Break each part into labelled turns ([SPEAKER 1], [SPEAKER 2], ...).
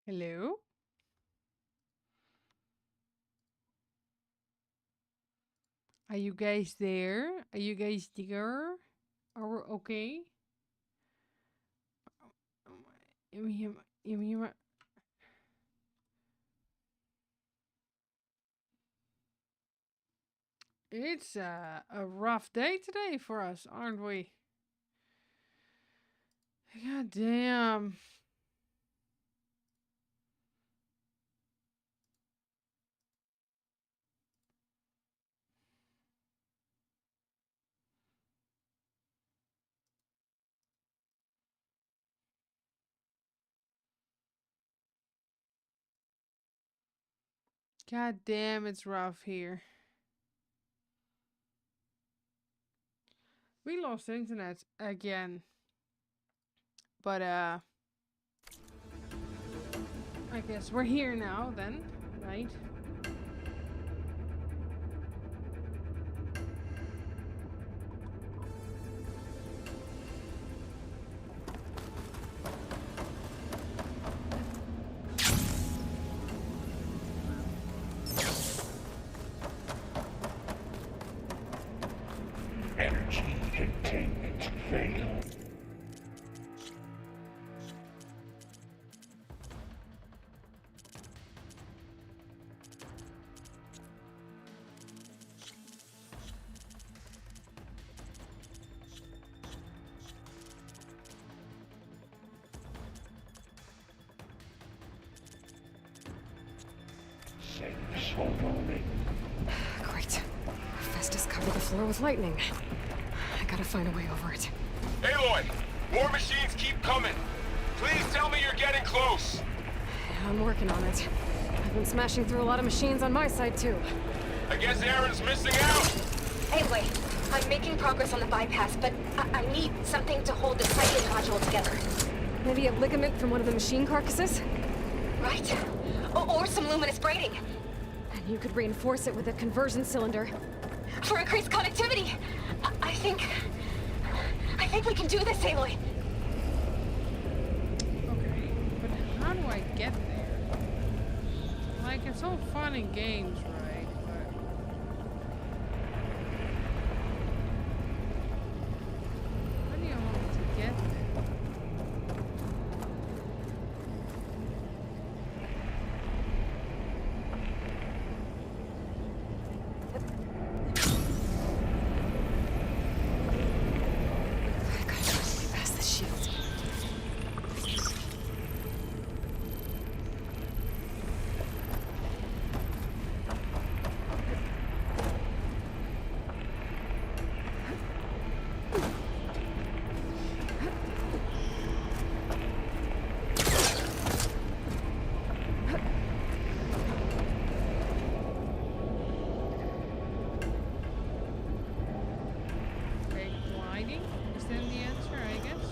[SPEAKER 1] Hello? Are you guys there? Are you guys there? Are we okay? Yum. It's a rough day today for us, aren't we? God damn. God damn, it's rough here. We lost internet again. But I guess we're here now then, right?
[SPEAKER 2] Energy containment failed. Safe only.
[SPEAKER 3] Great. Festus covered the floor with lightning. I gotta find a way over it.
[SPEAKER 4] Aloy! War machines keep coming! Please tell me you're getting close!
[SPEAKER 3] Yeah, I'm working on it. I've been smashing through a lot of machines on my side, too.
[SPEAKER 4] I guess Aaron's missing out!
[SPEAKER 5] Anyway, I'm making progress on the bypass, but I need something to hold the sighting module together.
[SPEAKER 3] Maybe a ligament from one of the machine carcasses?
[SPEAKER 5] Right? Or some luminous braiding.
[SPEAKER 3] And you could reinforce it with a conversion cylinder.
[SPEAKER 5] For increased connectivity! I think we can do this, Aloy!
[SPEAKER 1] Okay, but how do I get there? Like, it's all fun and games, right? But how do you want me to get there?
[SPEAKER 3] I gotta find a way past the shield.
[SPEAKER 1] Okay, gliding? Is that the answer, I guess?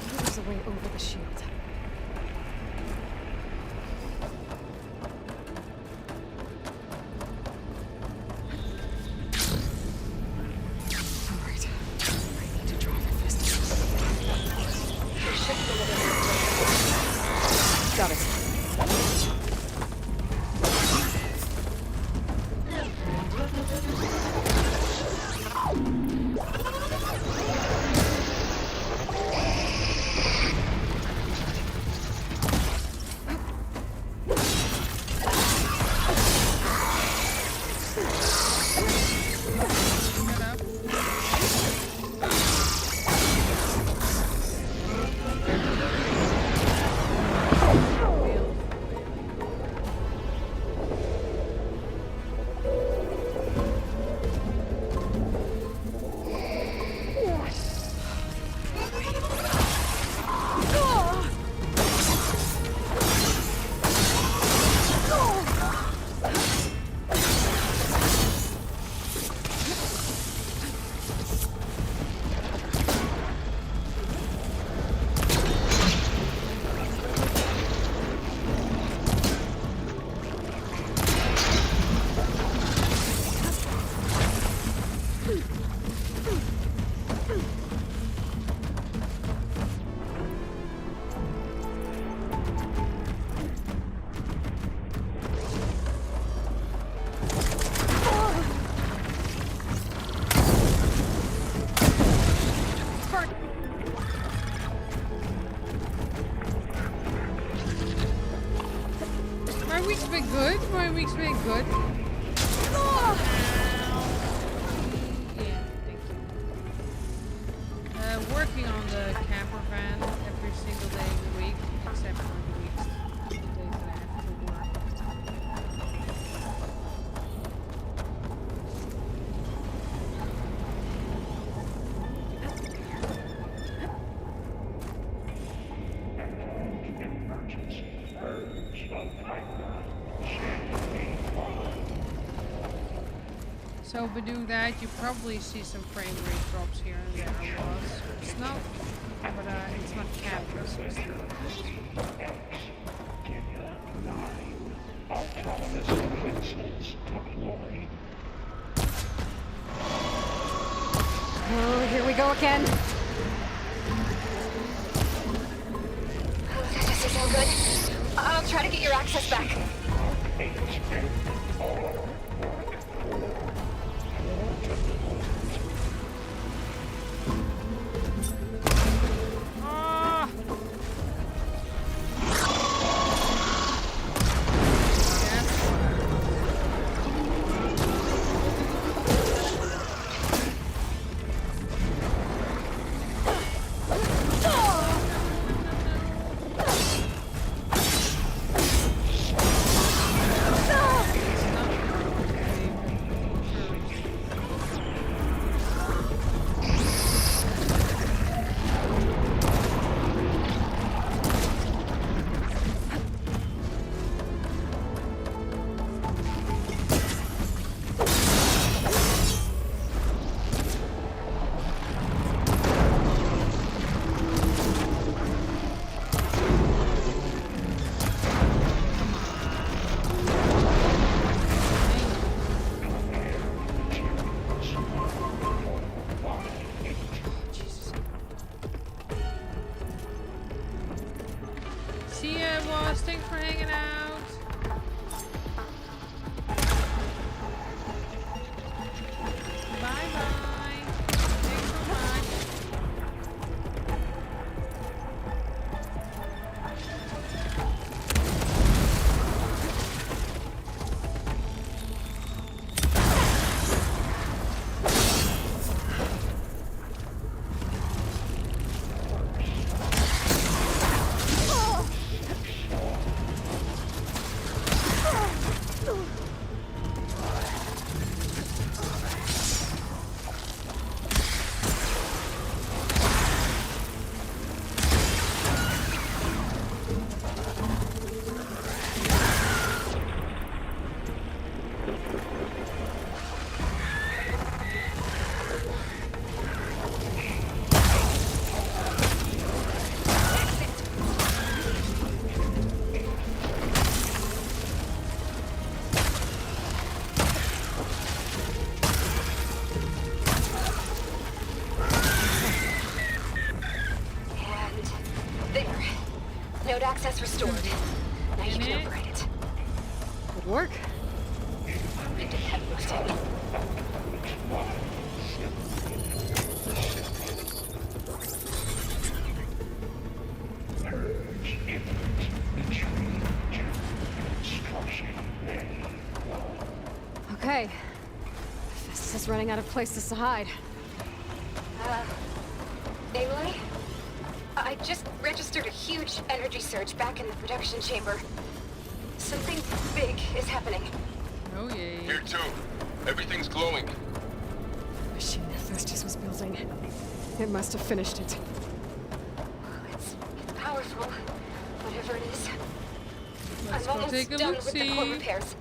[SPEAKER 3] Maybe there's a way over the shield. Alright. I need to draw for Festus.
[SPEAKER 5] There should be another.
[SPEAKER 3] Got it.
[SPEAKER 1] Get up. week's been good. My week's been good. Yeah, thank you. Working on the camper van every single day of the week, except for the days that I have to work.
[SPEAKER 2] Emergency urge of pipeline. Champagne line.
[SPEAKER 1] So by doing that, you probably see some frame rate drops here and there. It's not, but it's not capped, so it's still
[SPEAKER 2] Virginia 9. Autonomous defenses deployed.
[SPEAKER 3] Oh, here we go again.
[SPEAKER 5] Oh, that doesn't sound good. I'll try to get your access back.
[SPEAKER 1] Ah! See ya, boss. Thanks for hanging out. Bye bye. Thanks so much.
[SPEAKER 5] Node access restored. Now you can
[SPEAKER 1] Minute.
[SPEAKER 5] override it.
[SPEAKER 3] Good work.
[SPEAKER 5] You did heavy lifting.
[SPEAKER 2] Purge imminent. Retreat to construction ready.
[SPEAKER 3] Okay. Festus is running out of places to hide.
[SPEAKER 5] Aloy? I just registered a huge energy surge back in the production chamber. Something big is happening.
[SPEAKER 1] Oh yay.
[SPEAKER 4] Here too. Everything's glowing.
[SPEAKER 3] The machine that Festus was building. It must have finished it.
[SPEAKER 5] It's powerful, whatever it is.
[SPEAKER 1] Let's
[SPEAKER 5] I'm
[SPEAKER 1] go
[SPEAKER 5] almost
[SPEAKER 1] take a
[SPEAKER 5] done with the core
[SPEAKER 1] look-see.
[SPEAKER 5] repairs.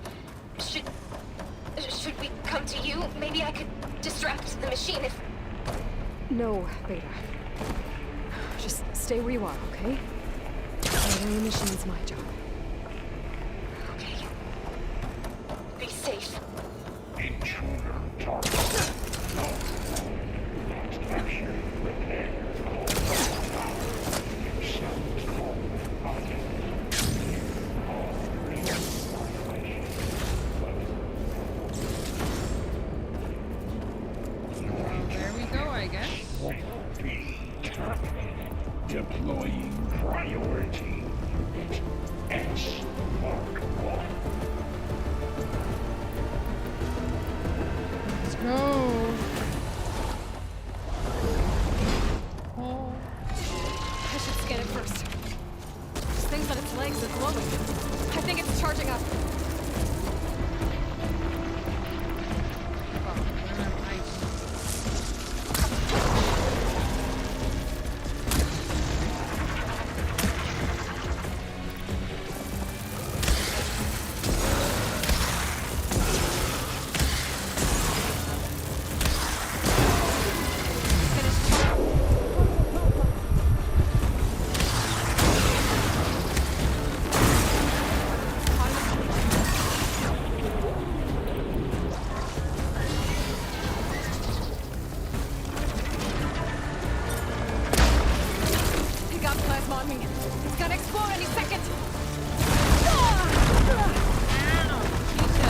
[SPEAKER 5] Should we come to you? Maybe I could distract the machine if...
[SPEAKER 3] No, Beta. Just stay where you are, okay? Repairing the machine's my job.
[SPEAKER 5] Okay. Be safe.
[SPEAKER 2] Intruder target. Capture, repair, yourself
[SPEAKER 1] Well, there we go, I guess.
[SPEAKER 2] will be terminated. Deploying priority X Mark 1.
[SPEAKER 1] Let's go. Oh.
[SPEAKER 3] I should scan it first. Those things on its legs are glowing. I think it's charging up.
[SPEAKER 1] Fuck, we're on ice.
[SPEAKER 3] He got plasma on me. It's gonna explode any second.
[SPEAKER 1] Ow! Jesus.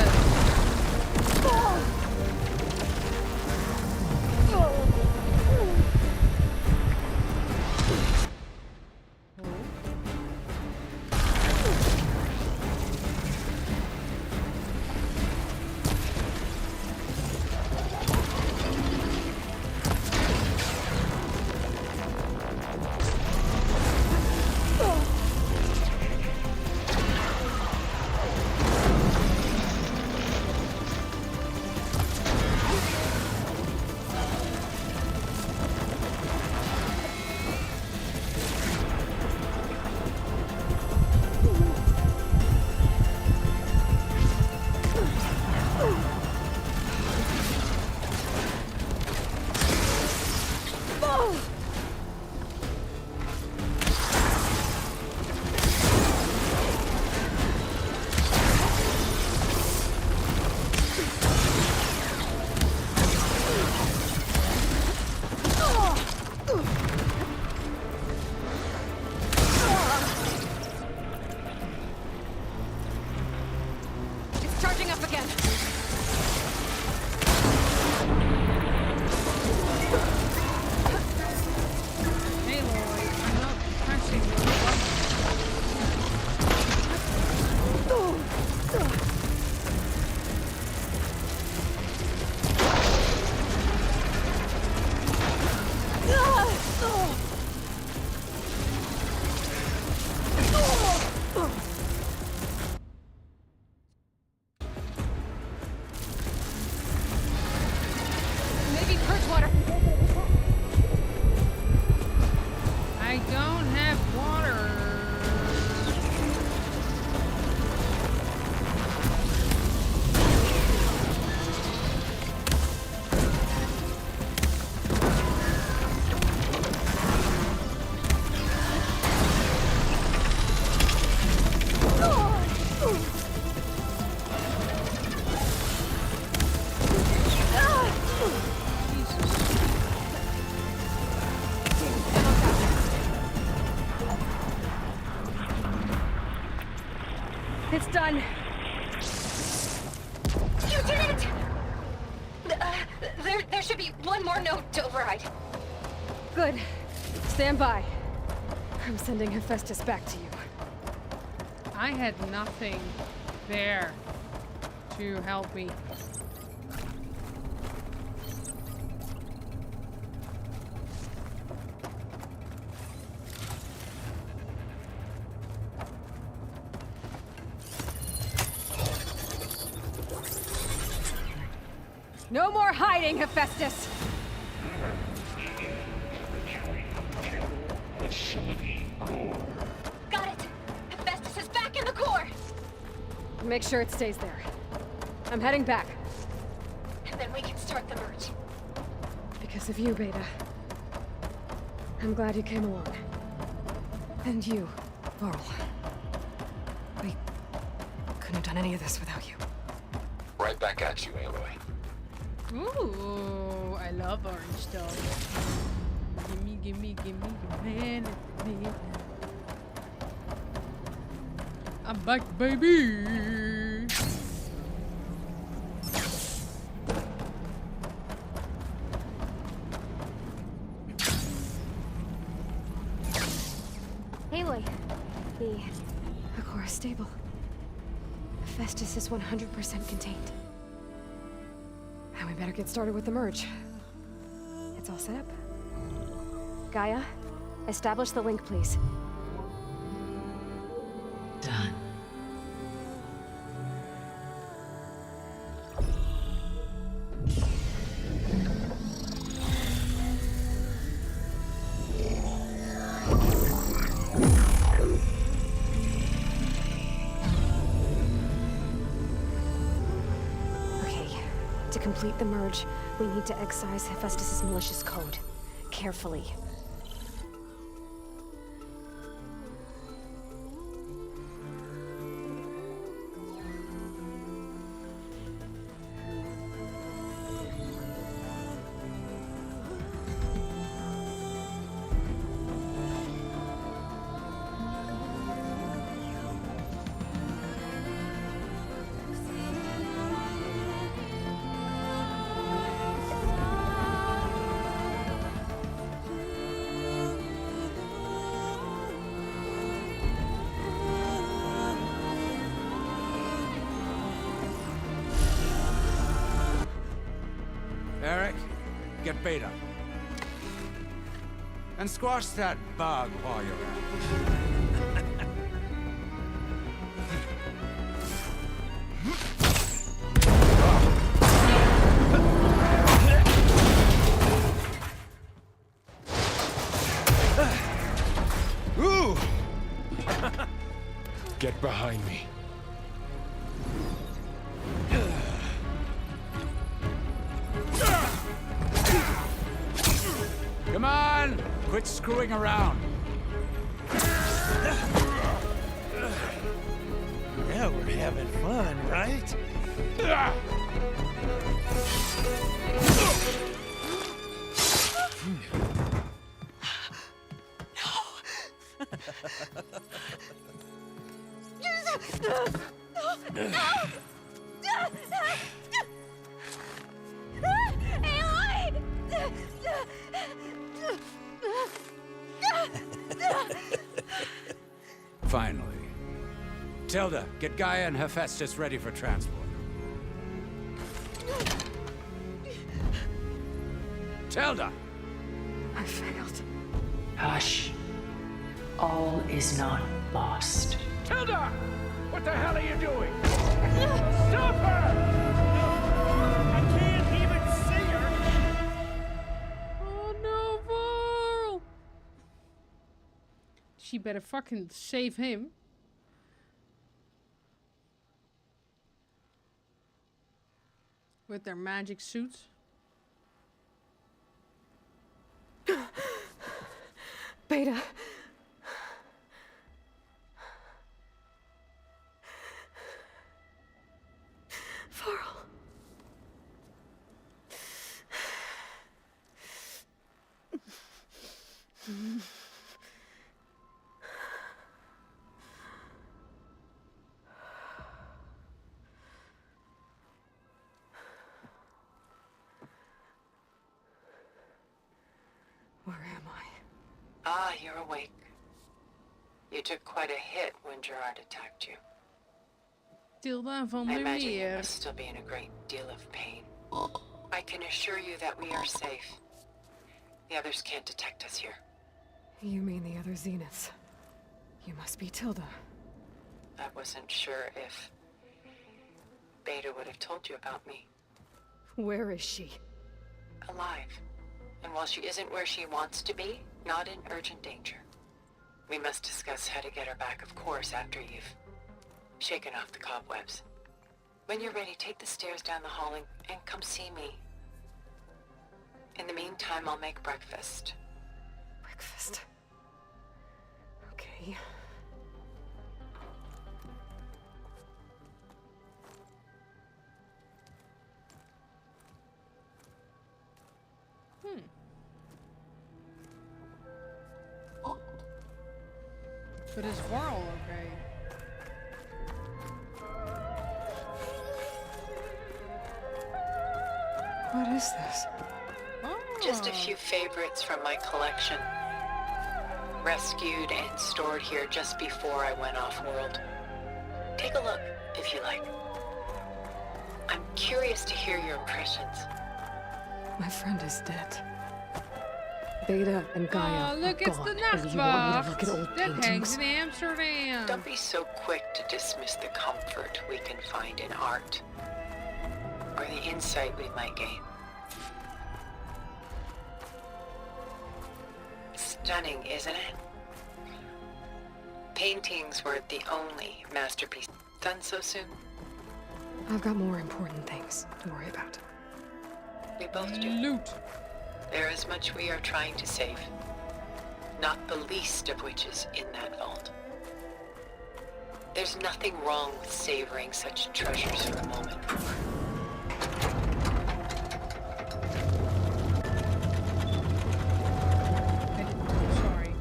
[SPEAKER 3] It's charging up again.
[SPEAKER 1] Aloy, I'm not pressing the button.
[SPEAKER 3] Maybe purge water.
[SPEAKER 1] I don't have water.
[SPEAKER 3] It's done.
[SPEAKER 5] You did it! There should be one more node to override.
[SPEAKER 3] Good. Stand by. I'm sending Hephaestus back to you.
[SPEAKER 1] I had nothing there to help me.
[SPEAKER 3] No more hiding, Hephaestus!
[SPEAKER 2] Facility core.
[SPEAKER 5] Got it! Hephaestus is back in the core!
[SPEAKER 3] Make sure it stays there. I'm heading back.
[SPEAKER 5] And then we can start the merge.
[SPEAKER 3] Because of you, Beta. I'm glad you came along. And you, Varl. We couldn't have done any of this without you.
[SPEAKER 4] Right back at you, Aloy.
[SPEAKER 1] Ooh, I love orange stuff. Gimme, gimme, gimme, gimme, gimme. I'm back, baby.
[SPEAKER 3] Aloy, The core is stable. Hephaestus is 100% contained. Now we better get started with the merge. It's all set up. Gaia, establish the link, please.
[SPEAKER 6] Done.
[SPEAKER 3] Okay, to complete the merge, we need to excise Hephaestus' malicious code. Carefully.
[SPEAKER 7] Eric, get Beta. And squash that bug while you're at it.
[SPEAKER 2] Ooh! Get behind me.
[SPEAKER 7] Come on! Quit screwing around.
[SPEAKER 8] Yeah, we're having fun, right?
[SPEAKER 7] Finally. Tilda, get Gaia and Hephaestus ready for transport. Tilda!
[SPEAKER 3] I failed.
[SPEAKER 6] Hush. All is not lost.
[SPEAKER 4] Tilda! What the hell are you doing? Stop her!
[SPEAKER 8] I can't even see her!
[SPEAKER 1] Oh no, Varl! She better fucking save him. With their magic suits.
[SPEAKER 3] Beta. Varl. Where am I?
[SPEAKER 6] Ah, you're awake. You took quite a hit when Gerard attacked you.
[SPEAKER 1] Tilda van
[SPEAKER 6] I
[SPEAKER 1] der
[SPEAKER 6] imagine you
[SPEAKER 1] Meer.
[SPEAKER 6] must still be in a great deal of pain. I can assure you that we are safe. The others can't detect us here.
[SPEAKER 3] You mean the other Zeniths? You must be Tilda.
[SPEAKER 6] I wasn't sure if Beta would have told you about me.
[SPEAKER 3] Where is she?
[SPEAKER 6] Alive. And while she isn't where she wants to be, not in urgent danger. We must discuss how to get her back, of course, after you've shaken off the cobwebs. When you're ready, take the stairs down the hall and come see me. In the meantime, I'll make breakfast.
[SPEAKER 3] Breakfast. Okay.
[SPEAKER 1] But is Varl okay?
[SPEAKER 3] What is this?
[SPEAKER 1] Oh.
[SPEAKER 6] Just a few favorites from my collection. rescued and stored here just before I went off-world. Take a look, if you like. I'm curious to hear your impressions.
[SPEAKER 3] My friend is dead. Beta and Gaia
[SPEAKER 1] Oh, look,
[SPEAKER 3] are
[SPEAKER 1] it's
[SPEAKER 3] gone.
[SPEAKER 1] the
[SPEAKER 3] And you want me to look at
[SPEAKER 1] Nachtwacht
[SPEAKER 3] old
[SPEAKER 1] that hangs
[SPEAKER 3] paintings?
[SPEAKER 1] in Amsterdam.
[SPEAKER 6] Don't be so quick to dismiss the comfort we can find in art, or the insight we might gain. Stunning, isn't it? Paintings weren't the only masterpiece done so soon.
[SPEAKER 3] I've got more important things to worry about.
[SPEAKER 6] We both do.
[SPEAKER 1] Loot.
[SPEAKER 6] There is much we are trying to save, not the least of which is in that vault. There's nothing wrong with savoring such treasures for a moment.
[SPEAKER 1] I'm sorry.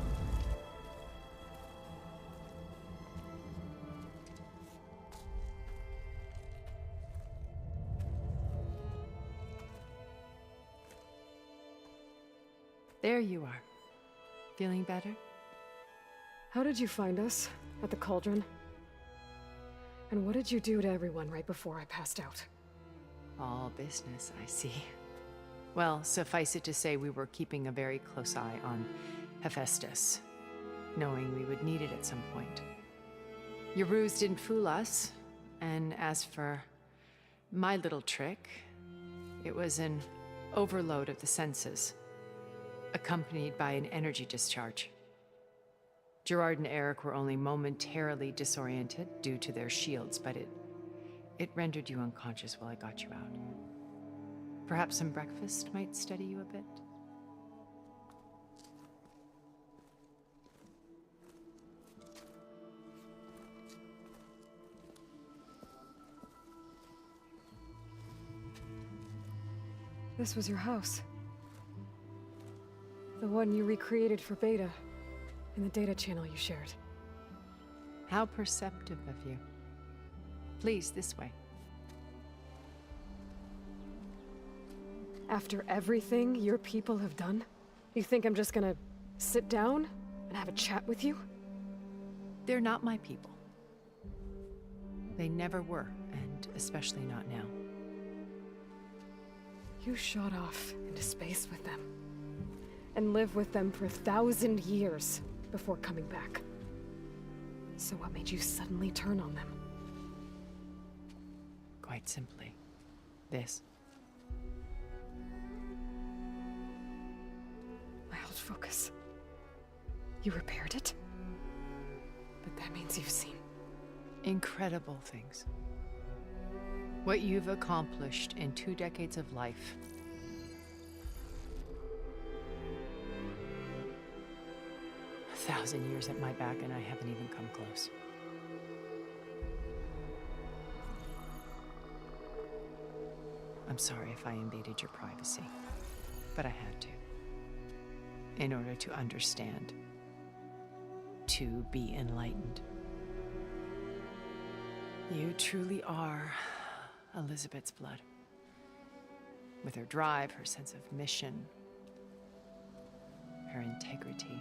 [SPEAKER 9] There you are. Feeling better?
[SPEAKER 3] How did you find us? At the cauldron? And what did you do to everyone right before I passed out?
[SPEAKER 9] All business, I see. Well, suffice it to say we were keeping a very close eye on Hephaestus, knowing we would need it at some point. Your ruse didn't fool us, and as for my little trick, it was an overload of the senses, accompanied by an energy discharge. Gerard and Eric were only momentarily disoriented due to their shields, but it rendered you unconscious while I got you out. Perhaps some breakfast might steady you a bit?
[SPEAKER 3] This was your house. The one you recreated for Beta, in the data channel you shared.
[SPEAKER 9] How perceptive of you. Please, this way.
[SPEAKER 3] After everything your people have done, you think I'm just gonna sit down and have a chat with you?
[SPEAKER 9] They're not my people. They never were, and especially not now.
[SPEAKER 3] You shot off into space with them, and lived with them for 1,000 years before coming back. So what made you suddenly turn on them?
[SPEAKER 9] Quite simply, this.
[SPEAKER 3] My old focus. You repaired it? But that means you've seen.
[SPEAKER 9] Incredible things. What you've accomplished in 2 decades of life. A 1,000 years at my back, and I haven't even come close. I'm sorry if I invaded your privacy, but I had to. In order to understand. To be enlightened. You truly are Elizabeth's blood. With her drive, her sense of mission, her integrity.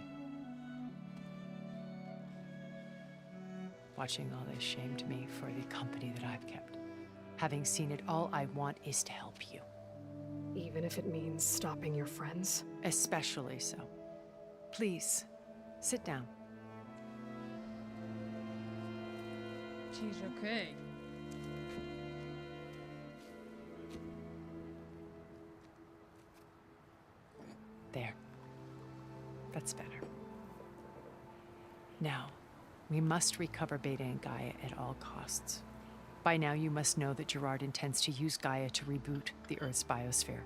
[SPEAKER 9] Watching all this shamed me for the company that I've kept. Having seen it, all I want is to help you.
[SPEAKER 3] Even if it means stopping your friends?
[SPEAKER 9] Especially so. Please, sit down.
[SPEAKER 1] She's okay.
[SPEAKER 9] There. That's better. Now, we must recover Beta and Gaia at all costs. By now, you must know that Gerard intends to use Gaia to reboot the Earth's biosphere.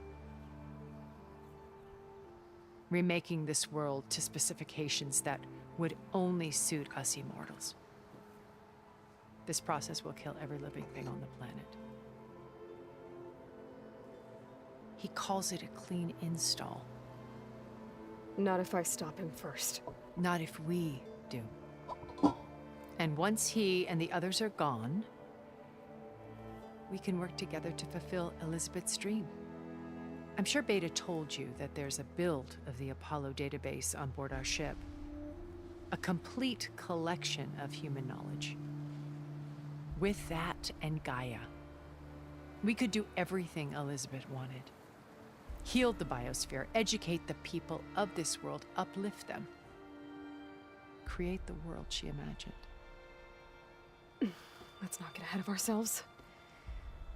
[SPEAKER 9] Remaking this world to specifications that would only suit us immortals. This process will kill every living thing on the planet. He calls it a clean install.
[SPEAKER 3] Not if I stop him first.
[SPEAKER 9] Not if we do. And once he and the others are gone, we can work together to fulfill Elizabeth's dream. I'm sure Beta told you that there's a build of the Apollo database on board our ship. A complete collection of human knowledge. With that and Gaia, we could do everything Elizabeth wanted. Heal the biosphere, educate the people of this world, uplift them. Create the world she imagined.
[SPEAKER 3] Let's not get ahead of ourselves.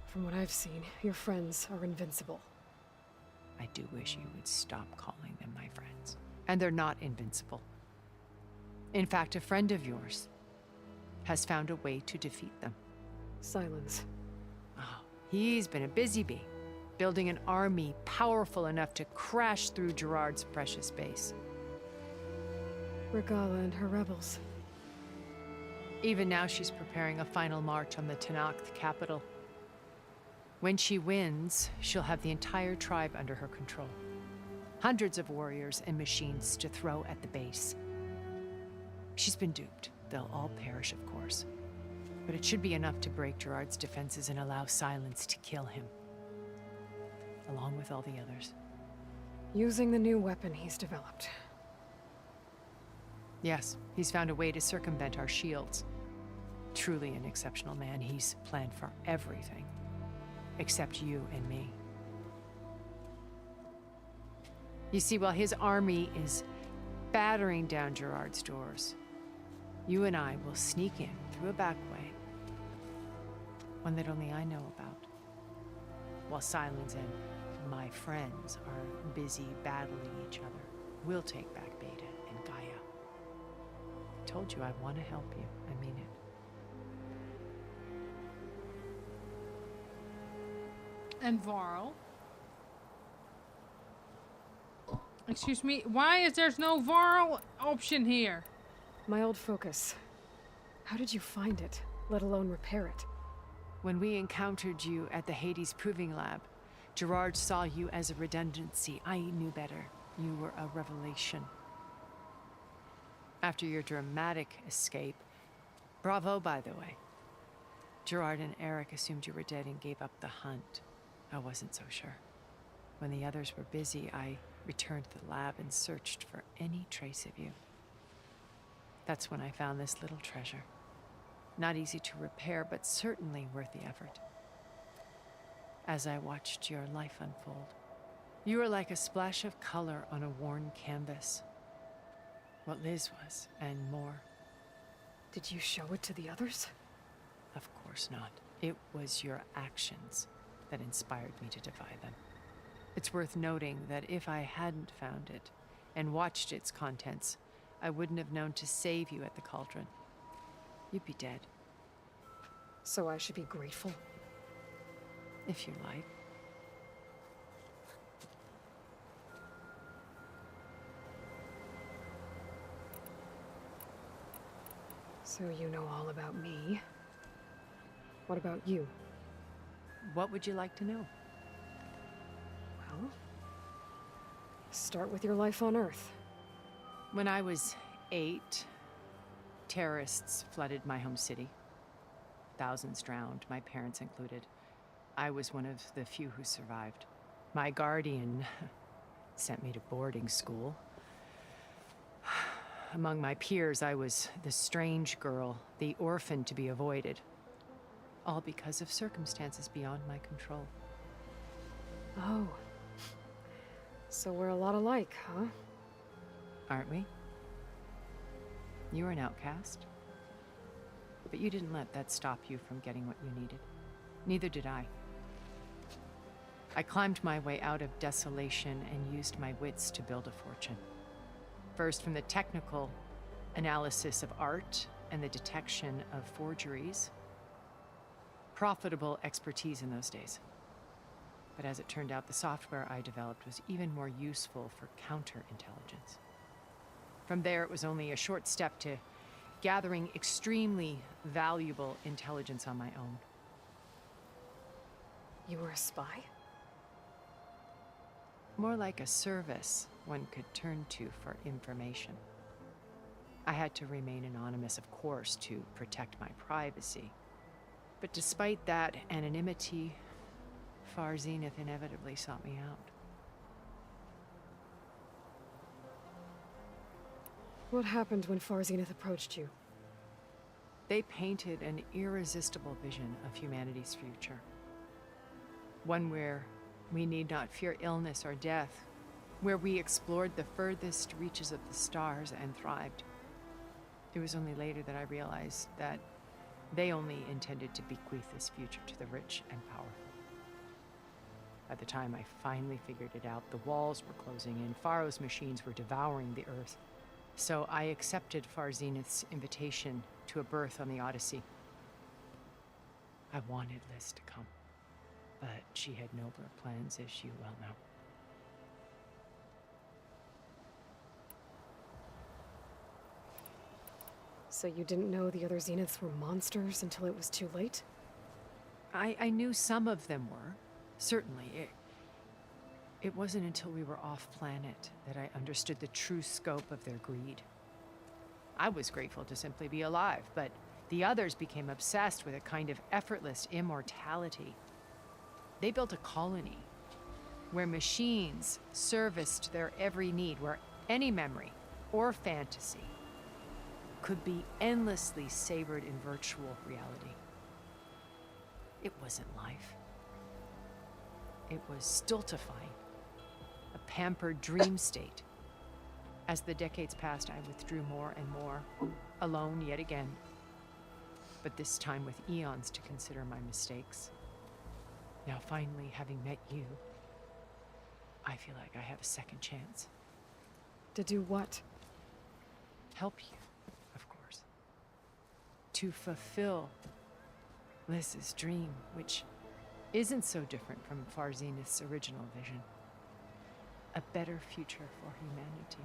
[SPEAKER 3] From what I've seen, your friends are invincible.
[SPEAKER 9] I do wish you would stop calling them my friends. And they're not invincible. In fact, a friend of yours has found a way to defeat them.
[SPEAKER 3] Silence.
[SPEAKER 9] Oh, he's been a busy bee, building an army powerful enough to crash through Gerard's precious base.
[SPEAKER 3] Regala and her rebels.
[SPEAKER 9] Even now, she's preparing a final march on the Tenakth capital. When she wins, she'll have the entire tribe under her control. Hundreds of warriors and machines to throw at the base. She's been duped. They'll all perish, of course. But it should be enough to break Gerard's defenses and allow Silence to kill him. Along with all the others.
[SPEAKER 3] Using the new weapon he's developed.
[SPEAKER 9] Yes, he's found a way to circumvent our shields. Truly an exceptional man. He's planned for everything. Except you and me. You see, while his army is battering down Gerard's doors, you and I will sneak in through a back way. One that only I know about. While Silence and my friends are busy battling each other, we'll take back Beta and Gaia. I told you I want to help you. I mean it.
[SPEAKER 1] And Varl. Excuse me, why is there's no Varl option here?
[SPEAKER 3] My old focus. How did you find it, let alone repair it?
[SPEAKER 9] When we encountered you at the Hades Proving Lab, Gerard saw you as a redundancy. I knew better. You were a revelation. After your dramatic escape, bravo, by the way. Gerard and Eric assumed you were dead and gave up the hunt. I wasn't so sure. When the others were busy, I returned to the lab and searched for any trace of you. That's when I found this little treasure. Not easy to repair, but certainly worth the effort. As I watched your life unfold, you were like a splash of color on a worn canvas. What Liz was, and more.
[SPEAKER 3] Did you show it to the others?
[SPEAKER 9] Of course not. It was your actions that inspired me to defy them. It's worth noting that if I hadn't found it and watched its contents, I wouldn't have known to save you at the cauldron. You'd be dead.
[SPEAKER 3] So I should be grateful?
[SPEAKER 9] If you like.
[SPEAKER 3] So you know all about me. What about you?
[SPEAKER 9] What would you like to know?
[SPEAKER 3] Well, start with your life on Earth.
[SPEAKER 9] When I was 8, terrorists flooded my home city. Thousands drowned, my parents included. I was one of the few who survived. My guardian sent me to boarding school. Among my peers, I was the strange girl, the orphan to be avoided. All because of circumstances beyond my control.
[SPEAKER 3] Oh. So we're a lot alike, huh?
[SPEAKER 9] Aren't we? You were an outcast. But you didn't let that stop you from getting what you needed. Neither did I. I climbed my way out of desolation and used my wits to build a fortune. First, from the technical analysis of art and the detection of forgeries. Profitable expertise in those days. But as it turned out, the software I developed was even more useful for counterintelligence. From there, it was only a short step to gathering extremely valuable intelligence on my own.
[SPEAKER 3] You were a spy?
[SPEAKER 9] More like a service one could turn to for information. I had to remain anonymous, of course, to protect my privacy. But despite that anonymity, Far Zenith inevitably sought me out.
[SPEAKER 3] What happened when Far Zenith approached you?
[SPEAKER 9] They painted an irresistible vision of humanity's future. One where we need not fear illness or death, where we explored the furthest reaches of the stars and thrived. It was only later that I realized that they only intended to bequeath this future to the rich and powerful. By the time I finally figured it out, the walls were closing in, Pharaoh's machines were devouring the Earth. So I accepted Far Zenith's invitation to a berth on the Odyssey. I wanted Liz to come, but she had nobler plans, as you well know.
[SPEAKER 3] So you didn't know the other Zeniths were monsters until it was too late?
[SPEAKER 9] I knew some of them were, certainly. It wasn't until we were off-planet that I understood the true scope of their greed. I was grateful to simply be alive, but the others became obsessed with a kind of effortless immortality. They built a colony where machines serviced their every need, where any memory or fantasy could be endlessly savored in virtual reality. It wasn't life. It was stultifying, a pampered dream state. As the decades passed, I withdrew more and more, alone yet again, but this time with eons to consider my mistakes. Now finally, having met you, I feel like I have a second chance.
[SPEAKER 3] To do what?
[SPEAKER 9] Help you, of course. To fulfill Liz's dream, which isn't so different from Far Zenith's original vision. A better future for humanity.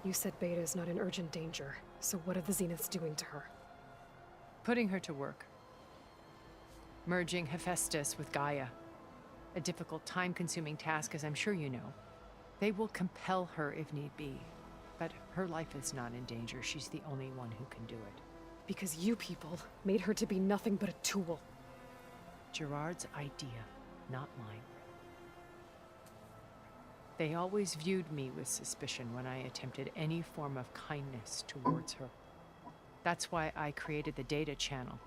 [SPEAKER 3] You said Beta is not in urgent danger, so what are the Zeniths doing to her?
[SPEAKER 9] Putting her to work. Merging Hephaestus with Gaia. A difficult, time-consuming task, as I'm sure you know. They will compel her if need be. But her life is not in danger. She's the only one who can do it.
[SPEAKER 3] Because you people made her to be nothing but a tool.
[SPEAKER 9] Gerard's idea, not mine. They always viewed me with suspicion when I attempted any form of kindness towards her. That's why I created the data channel.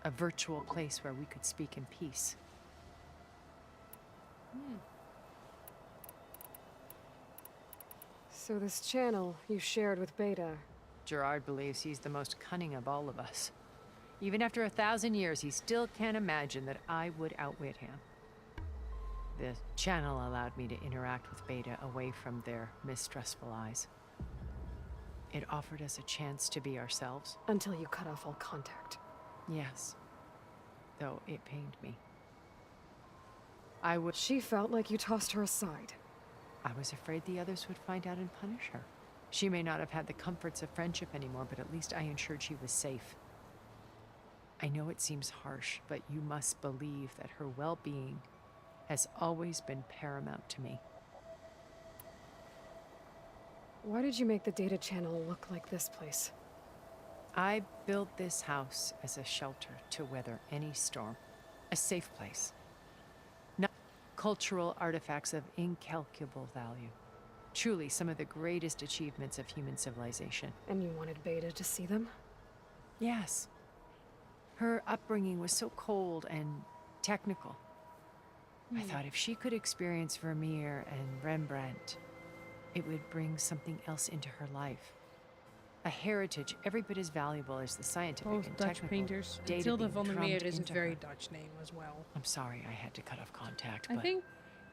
[SPEAKER 9] A virtual place where we could speak in peace.
[SPEAKER 3] So this channel you shared with Beta...
[SPEAKER 9] Gerard believes he's the most cunning of all of us. Even after 1,000 years, he still can't imagine that I would outwit him. The channel allowed me to interact with Beta away from their mistrustful eyes. It offered us a chance to be ourselves.
[SPEAKER 3] Until you cut off all contact.
[SPEAKER 9] Yes. Though it pained me.
[SPEAKER 3] She felt like you tossed her aside.
[SPEAKER 9] I was afraid the others would find out and punish her. She may not have had the comforts of friendship anymore, but at least I ensured she was safe. I know it seems harsh, but you must believe that her well-being has always been paramount to me.
[SPEAKER 3] Why did you make the data channel look like this place?
[SPEAKER 9] I built this house as a shelter to weather any storm. A safe place. Not cultural artifacts of incalculable value. Truly some of the greatest achievements of human civilization.
[SPEAKER 3] And you wanted Beta to see them?
[SPEAKER 9] Yes. Her upbringing was so cold and technical. I thought if she could experience Vermeer and Rembrandt, it would bring something else into her life. A heritage every bit as valuable as the scientific
[SPEAKER 1] Both
[SPEAKER 9] and
[SPEAKER 1] Dutch
[SPEAKER 9] technical
[SPEAKER 1] painters.
[SPEAKER 9] data
[SPEAKER 1] Tilde
[SPEAKER 9] being
[SPEAKER 1] van der
[SPEAKER 9] drummed
[SPEAKER 1] Meer is a
[SPEAKER 9] into
[SPEAKER 1] very
[SPEAKER 9] her.
[SPEAKER 1] Dutch name as well.
[SPEAKER 9] I'm sorry I had to cut off contact,
[SPEAKER 1] I
[SPEAKER 9] but
[SPEAKER 1] think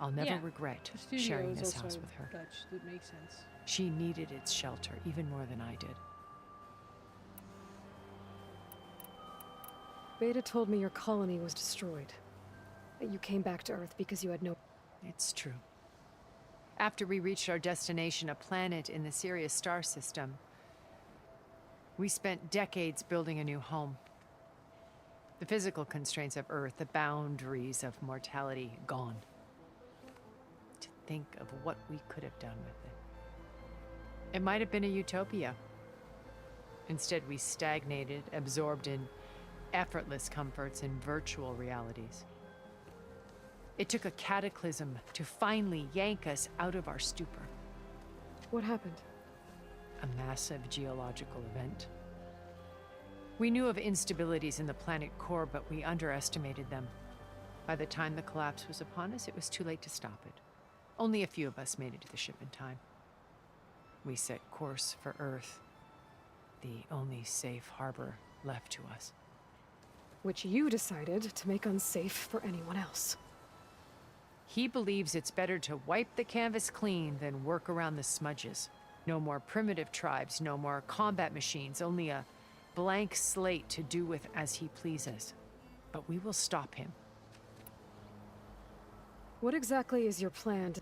[SPEAKER 9] I'll never
[SPEAKER 1] yeah,
[SPEAKER 9] regret
[SPEAKER 1] the studio
[SPEAKER 9] sharing
[SPEAKER 1] is
[SPEAKER 9] this
[SPEAKER 1] also
[SPEAKER 9] house with her.
[SPEAKER 1] Dutch. That makes sense.
[SPEAKER 9] She needed its shelter even more than I did.
[SPEAKER 3] Beta told me your colony was destroyed. That you came back to Earth because you had no...
[SPEAKER 9] It's true. After we reached our destination, a planet in the Sirius star system, we spent decades building a new home. The physical constraints of Earth, the boundaries of mortality, gone. To think of what we could have done with it. It might have been a utopia. Instead, we stagnated, absorbed in effortless comforts and virtual realities. It took a cataclysm to finally yank us out of our stupor.
[SPEAKER 3] What happened?
[SPEAKER 9] A massive geological event. We knew of instabilities in the planet core, but we underestimated them. By the time the collapse was upon us, it was too late to stop it. Only a few of us made it to the ship in time. We set course for Earth, the only safe harbor left to us.
[SPEAKER 3] Which you decided to make unsafe for anyone else.
[SPEAKER 9] He believes it's better to wipe the canvas clean than work around the smudges. No more primitive tribes, no more combat machines, only a blank slate to do with as he pleases. But we will stop him.
[SPEAKER 3] What exactly is your plan?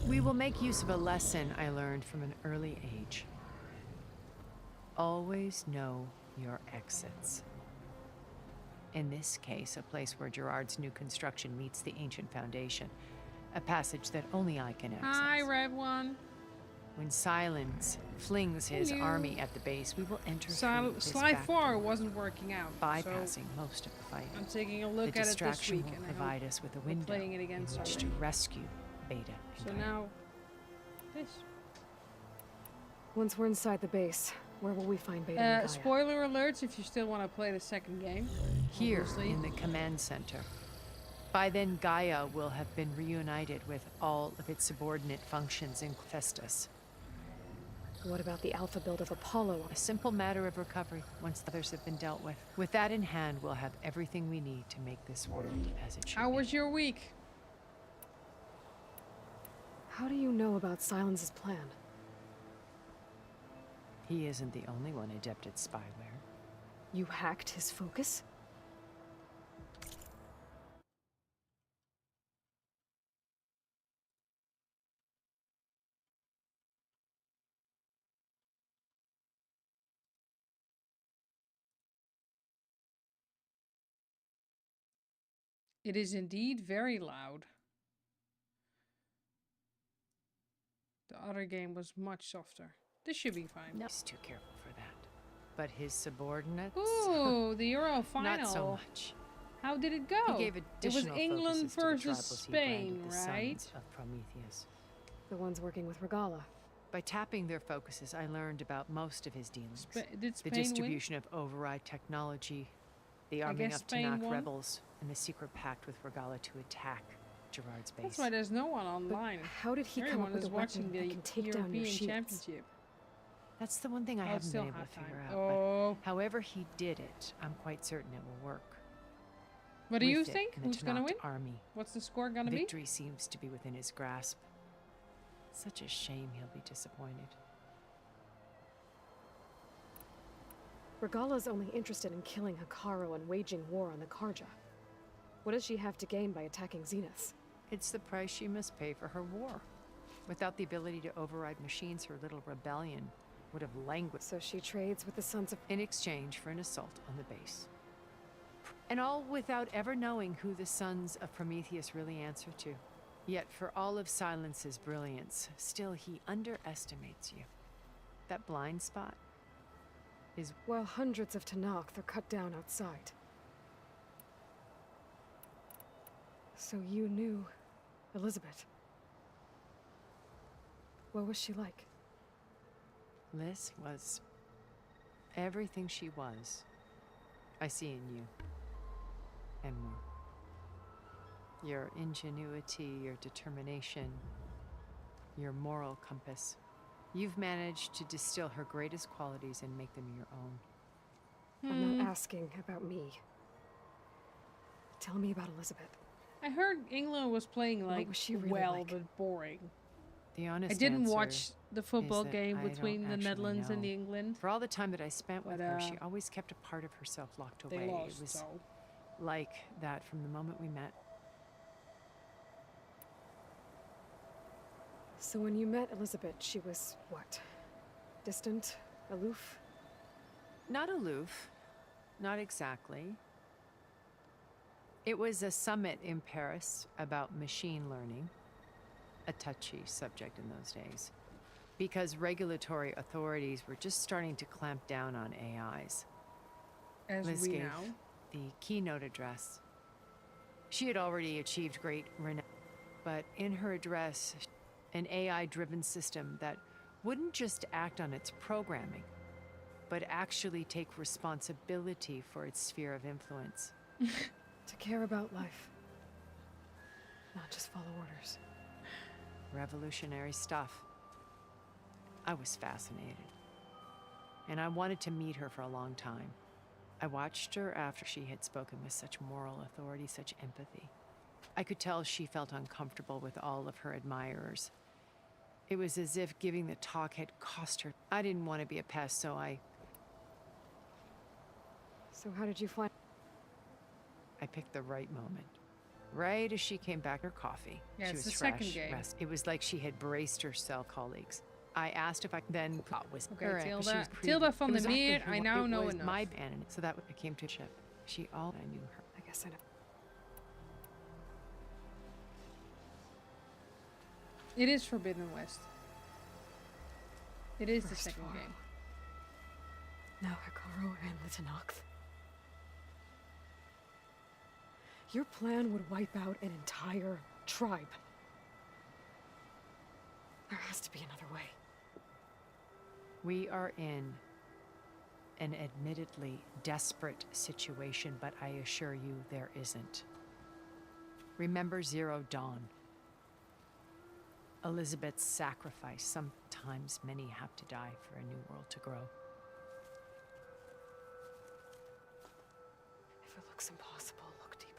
[SPEAKER 9] We will make use of a lesson I learned from an early age. Always know your exits. In this case, a place where Gerard's new construction meets the ancient foundation. A passage that only I can access.
[SPEAKER 1] Hi, Red One.
[SPEAKER 9] When Silence flings his
[SPEAKER 1] Hello.
[SPEAKER 9] army at the base, we will enter through this
[SPEAKER 1] Sly
[SPEAKER 9] back
[SPEAKER 1] 4
[SPEAKER 9] door,
[SPEAKER 1] wasn't working out.
[SPEAKER 9] bypassing most of the fighting.
[SPEAKER 1] I'm taking a look
[SPEAKER 9] The
[SPEAKER 1] at it this
[SPEAKER 9] distraction
[SPEAKER 1] week,
[SPEAKER 9] will
[SPEAKER 1] and I
[SPEAKER 9] provide
[SPEAKER 1] hope
[SPEAKER 9] us with a
[SPEAKER 1] we're
[SPEAKER 9] window
[SPEAKER 1] playing it again
[SPEAKER 9] in which
[SPEAKER 1] soon.
[SPEAKER 9] to rescue Beta. And
[SPEAKER 1] So
[SPEAKER 9] Gaia.
[SPEAKER 1] now, this.
[SPEAKER 3] Once we're inside the base, where will we find Beta and Gaia?
[SPEAKER 1] Spoiler alerts if you still want to play the second game.
[SPEAKER 9] Here
[SPEAKER 1] obviously.
[SPEAKER 9] in the command center. By then, Gaia will have been reunited with all of its subordinate functions in Festus.
[SPEAKER 3] What about the alpha build of Apollo?
[SPEAKER 9] A simple matter of recovery once the others have been dealt with. With that in hand, we'll have everything we need to make this world as it should
[SPEAKER 1] How
[SPEAKER 9] be.
[SPEAKER 1] was your week?
[SPEAKER 3] How do you know about Silence's plan?
[SPEAKER 9] He isn't the only one adept at spyware.
[SPEAKER 3] You hacked his focus?
[SPEAKER 1] It is indeed very loud. The other game was much softer. This should be fine.
[SPEAKER 9] He's too careful for that. But his subordinates?
[SPEAKER 1] Ooh, the Euro final.
[SPEAKER 9] Not so much.
[SPEAKER 1] How did it go?
[SPEAKER 9] He gave
[SPEAKER 1] It was
[SPEAKER 9] additional
[SPEAKER 1] England
[SPEAKER 9] focuses to the
[SPEAKER 1] versus
[SPEAKER 9] tribals he
[SPEAKER 1] Spain,
[SPEAKER 9] branded the
[SPEAKER 1] right?
[SPEAKER 9] Sons of Prometheus.
[SPEAKER 3] The ones working with Regala.
[SPEAKER 9] By tapping their focuses, I learned about most of his dealings.
[SPEAKER 1] Did
[SPEAKER 9] The
[SPEAKER 1] Spain win?
[SPEAKER 9] distribution of override technology, the arming
[SPEAKER 1] guess
[SPEAKER 9] of
[SPEAKER 1] Spain
[SPEAKER 9] Tanakh
[SPEAKER 1] won.
[SPEAKER 9] rebels, and the secret pact with Regala to attack Gerard's base.
[SPEAKER 1] That's why there's no one
[SPEAKER 3] But
[SPEAKER 1] online.
[SPEAKER 3] how did he come
[SPEAKER 1] Everyone
[SPEAKER 3] up with
[SPEAKER 1] is
[SPEAKER 3] a
[SPEAKER 1] watching
[SPEAKER 3] weapon that
[SPEAKER 1] the
[SPEAKER 3] can take down your
[SPEAKER 1] European
[SPEAKER 3] shields?
[SPEAKER 1] Championship.
[SPEAKER 9] That's the one thing I
[SPEAKER 1] Oh,
[SPEAKER 9] haven't
[SPEAKER 1] still
[SPEAKER 9] been able to
[SPEAKER 1] half-time.
[SPEAKER 9] figure out.
[SPEAKER 1] Oh.
[SPEAKER 9] But however he did it, I'm quite certain it will work.
[SPEAKER 1] What do you
[SPEAKER 9] With it
[SPEAKER 1] think?
[SPEAKER 9] and the
[SPEAKER 1] Who's gonna
[SPEAKER 9] Tanakh
[SPEAKER 1] win?
[SPEAKER 9] Army.
[SPEAKER 1] What's the score gonna be?
[SPEAKER 9] Victory seems to be within his grasp. Such a shame he'll be disappointed.
[SPEAKER 3] Regala's only interested in killing Hekarro and waging war on the Karja. What does she have to gain by attacking Zenith?
[SPEAKER 9] It's the price she must pay for her war. Without the ability to override machines, her little rebellion would have languished
[SPEAKER 3] So she trades with the Sons of...
[SPEAKER 9] in exchange for an assault on the base. And all without ever knowing who the Sons of Prometheus really answer to. Yet for all of Silence's brilliance, still he underestimates you. That blind spot is
[SPEAKER 3] While hundreds of Tanakh are cut down outside. So you knew Elizabeth. What was she like?
[SPEAKER 9] Liz was everything she was. I see in you. And more. Your ingenuity, your determination, your moral compass. You've managed to distill her greatest qualities and make them your own.
[SPEAKER 3] I'm not asking about me. Tell me about Elizabeth.
[SPEAKER 1] I heard England was playing like
[SPEAKER 3] was she really
[SPEAKER 1] well,
[SPEAKER 3] like?
[SPEAKER 1] but boring.
[SPEAKER 9] The honest
[SPEAKER 1] I didn't
[SPEAKER 9] answer
[SPEAKER 1] watch the football
[SPEAKER 9] that
[SPEAKER 1] game
[SPEAKER 9] I don't
[SPEAKER 1] between the
[SPEAKER 9] actually
[SPEAKER 1] Netherlands and
[SPEAKER 9] know.
[SPEAKER 1] the England.
[SPEAKER 9] For all the time that I spent with
[SPEAKER 1] But,
[SPEAKER 9] her, she always kept a part of herself locked
[SPEAKER 1] They
[SPEAKER 9] away.
[SPEAKER 1] lost,
[SPEAKER 9] It was
[SPEAKER 1] so
[SPEAKER 9] like that from the moment we met.
[SPEAKER 3] So when you met Elizabeth, she was what? Distant? Aloof?
[SPEAKER 9] Not aloof. Not exactly. It was a summit in Paris about machine learning, a touchy subject in those days, because regulatory authorities were just starting to clamp down on AIs.
[SPEAKER 1] as
[SPEAKER 9] Liz
[SPEAKER 1] we
[SPEAKER 9] gave
[SPEAKER 1] know.
[SPEAKER 9] the keynote address. She had already achieved great renown, but in her address, an AI-driven system that wouldn't just act on its programming, but actually take responsibility for its sphere of influence.
[SPEAKER 3] To care about life. Not just follow orders.
[SPEAKER 9] Revolutionary stuff. I was fascinated. And I wanted to meet her for a long time. I watched her after she had spoken with such moral authority, such empathy. I could tell she felt uncomfortable with all of her admirers. It was as if giving the talk had cost her. I didn't want to be a pest, so
[SPEAKER 3] So how did you find...
[SPEAKER 9] I picked the right moment. Right as she came back her coffee.
[SPEAKER 1] Yeah,
[SPEAKER 9] she
[SPEAKER 1] it's
[SPEAKER 9] was
[SPEAKER 1] the
[SPEAKER 9] fresh,
[SPEAKER 1] second game.
[SPEAKER 9] It was like she had braced herself, colleagues. I asked if I then was
[SPEAKER 1] Okay,
[SPEAKER 9] her,
[SPEAKER 1] Tilda.
[SPEAKER 9] but she was
[SPEAKER 1] Tilda van
[SPEAKER 9] it was
[SPEAKER 1] der
[SPEAKER 9] exactly
[SPEAKER 1] Meer,
[SPEAKER 9] who
[SPEAKER 1] I now
[SPEAKER 9] it
[SPEAKER 1] know
[SPEAKER 9] was
[SPEAKER 1] enough.
[SPEAKER 9] my band, so that I came to ship. She all I knew her.
[SPEAKER 3] I guess I know.
[SPEAKER 1] It is Forbidden West. It is the
[SPEAKER 3] First
[SPEAKER 1] second
[SPEAKER 3] Varl.
[SPEAKER 1] game.
[SPEAKER 3] Now Hikaru and the Tenakth. Your plan would wipe out an entire tribe. There has to be another way.
[SPEAKER 9] We are in an admittedly desperate situation, but I assure you there isn't. Remember Zero Dawn. Elizabeth's sacrifice. Sometimes many have to die for a new world to grow.
[SPEAKER 3] If it looks impossible, look deeper.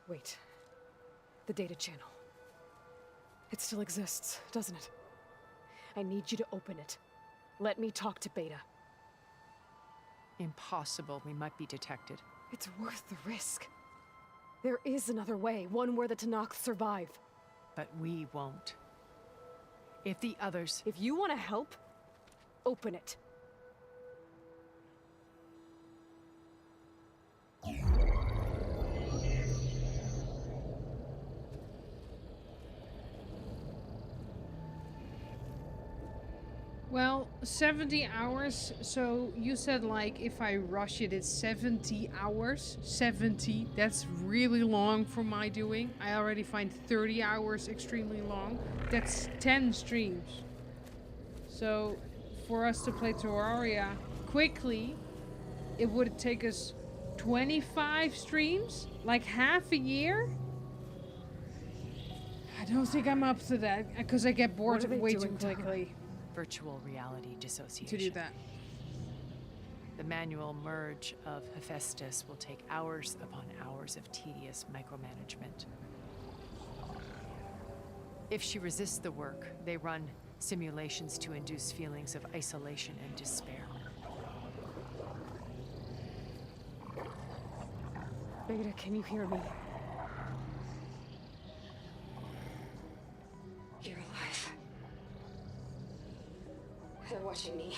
[SPEAKER 3] Wait. The data channel. It still exists, doesn't it? I need you to open it. Let me talk to Beta.
[SPEAKER 9] Impossible. We might be detected.
[SPEAKER 3] It's worth the risk. There is another way, one where the Tenakth survive.
[SPEAKER 9] But we won't. If the others...
[SPEAKER 3] If you want to help, open it.
[SPEAKER 1] Well, 70 hours, so you said like if I rush it, it's 70 hours. 70, that's really long for my doing. I already find 30 hours extremely long. That's 10 streams. So for us to play Terraria quickly, it would take us 25 streams? Like half a year? I don't think I'm up to that, because I get bored
[SPEAKER 3] What are they
[SPEAKER 1] way too
[SPEAKER 3] doing to her?
[SPEAKER 1] quickly
[SPEAKER 9] Virtual reality dissociation.
[SPEAKER 1] to do that.
[SPEAKER 9] The manual merge of Hephaestus will take hours upon hours of tedious micromanagement. If she resists the work, they run simulations to induce feelings of isolation and despair.
[SPEAKER 3] Beta, can you hear me?
[SPEAKER 5] You're alive. They're watching me.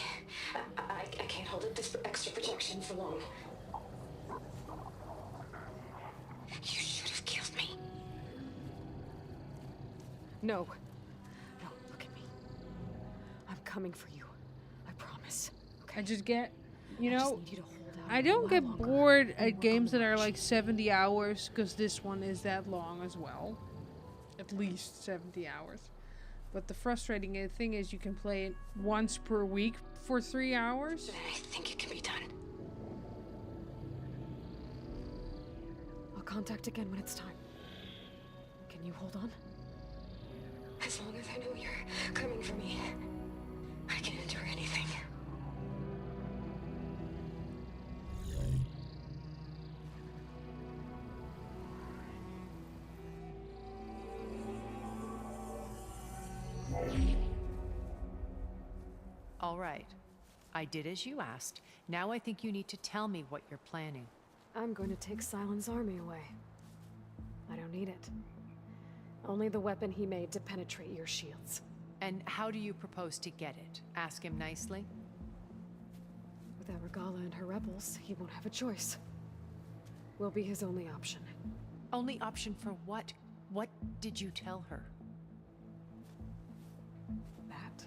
[SPEAKER 5] I can't hold up this extra protection for long. You should have killed me.
[SPEAKER 3] No. No, look at me. I'm coming for you. I promise.
[SPEAKER 1] I just get, you
[SPEAKER 3] I just
[SPEAKER 1] know,
[SPEAKER 3] need you to hold out
[SPEAKER 1] I
[SPEAKER 3] a
[SPEAKER 1] don't
[SPEAKER 3] while
[SPEAKER 1] get
[SPEAKER 3] longer
[SPEAKER 1] bored
[SPEAKER 3] and
[SPEAKER 1] at
[SPEAKER 3] work
[SPEAKER 1] games
[SPEAKER 3] on
[SPEAKER 1] that
[SPEAKER 3] the
[SPEAKER 1] are
[SPEAKER 3] watch.
[SPEAKER 1] like 70 hours, because this one is that long as well. At least 70 hours. But the frustrating thing is you can play it once per week for 3 hours.
[SPEAKER 5] Then I think it can be done.
[SPEAKER 3] I'll contact again when it's time. Can you hold on?
[SPEAKER 5] As long as I know you're coming for me, I can endure anything.
[SPEAKER 9] All right. I did as you asked. Now I think you need to tell me what you're planning.
[SPEAKER 3] I'm going to take Silent's army away. I don't need it. Only the weapon he made to penetrate your shields.
[SPEAKER 9] And how do you propose to get it? Ask him nicely?
[SPEAKER 3] Without Regala and her rebels, he won't have a choice. We'll be his only option.
[SPEAKER 9] Only option for what? What did you tell her?
[SPEAKER 3] That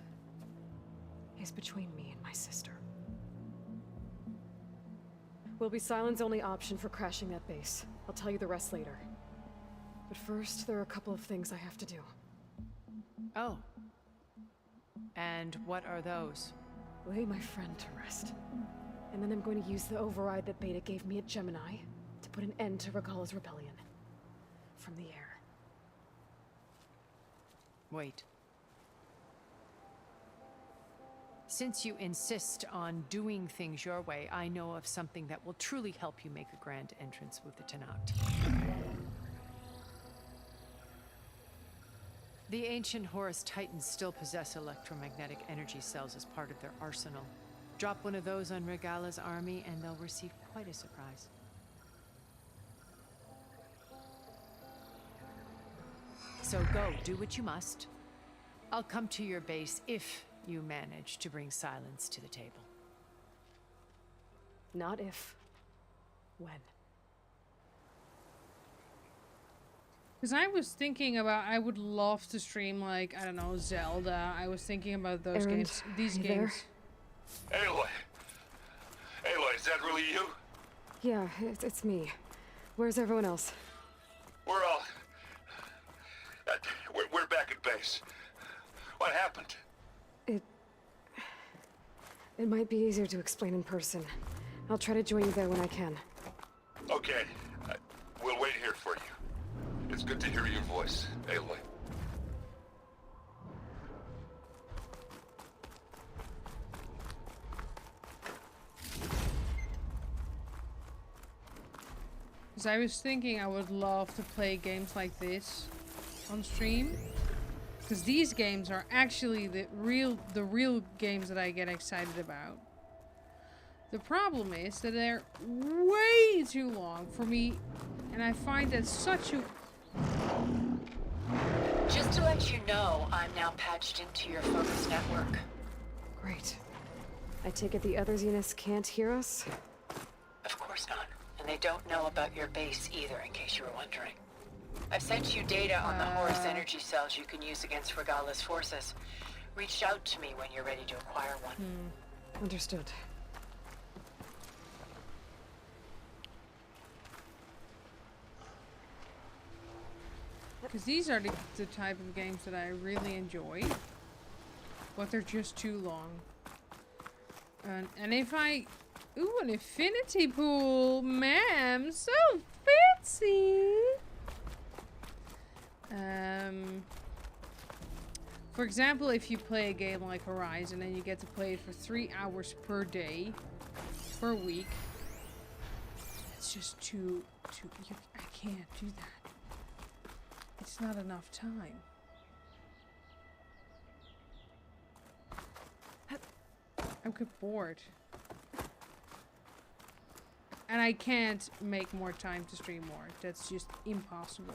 [SPEAKER 3] is between me and my sister. will be Sylens' only option for crashing that base. I'll tell you the rest later. But first, there are a couple of things I have to do.
[SPEAKER 9] Oh. And what are those?
[SPEAKER 3] Lay my friend to rest. And then I'm going to use the override that Beta gave me at Gemini to put an end to Regalla's rebellion. From the air.
[SPEAKER 9] Wait. Since you insist on doing things your way, I know of something that will truly help you make a grand entrance with the Tenakth. The ancient Horus Titans still possess electromagnetic energy cells as part of their arsenal. Drop one of those on Regalla's army and they'll receive quite a surprise. So go, do what you must. I'll come to your base if you manage to bring Sylens to the table.
[SPEAKER 3] Not if. When.
[SPEAKER 1] Because I was thinking about, I would love to stream, like, I don't know, Zelda. I was thinking about those
[SPEAKER 3] Erend,
[SPEAKER 1] games. These
[SPEAKER 3] you
[SPEAKER 1] games.
[SPEAKER 3] there?
[SPEAKER 2] Aloy! Aloy, is that really you?
[SPEAKER 3] Yeah, it's me. Where's everyone else?
[SPEAKER 2] We're all... we're back at base. What happened?
[SPEAKER 3] It might be easier to explain in person. I'll try to join you there when I can.
[SPEAKER 2] Okay. We'll wait here for you. It's good to hear your voice, Aloy.
[SPEAKER 1] Because I was thinking I would love to play games like this on stream. Because these games are actually the real games that I get excited about. The problem is that they're way too long for me, and I find that such a...
[SPEAKER 6] Just to let you know, I'm now patched into your focus network.
[SPEAKER 3] Great. I take it the other Zeniths can't hear us?
[SPEAKER 6] Of course not. And they don't know about your base either, in case you were wondering. I've sent you data on the Horus energy cells you can use against Regalla's forces. Reach out to me when you're ready to acquire one.
[SPEAKER 3] Understood.
[SPEAKER 1] Because these are the type of games that I really enjoy. But they're just too long. And if I... Ooh, an infinity pool! Ma'am, so fancy! For example, if you play a game like Horizon and you get to play it for 3 hours per day, per week, it's just I can't do that. It's not enough time. I'm get bored. And I can't make more time to stream more. That's just impossible.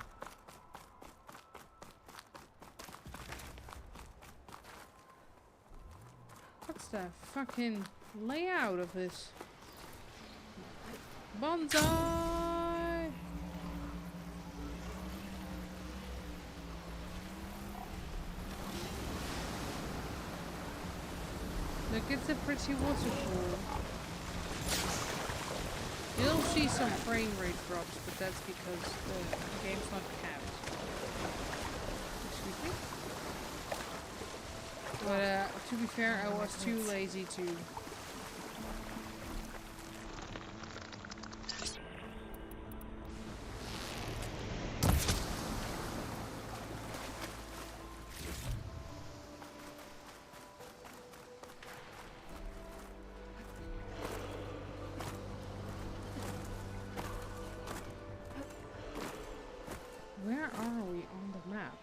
[SPEAKER 1] What's the fucking layout of this? Bonsai! Look, it's a pretty waterfall. You'll see some frame rate drops, but that's because the game's not capped. Excuse me? But to be fair, I was too lazy to... Where are we on the map?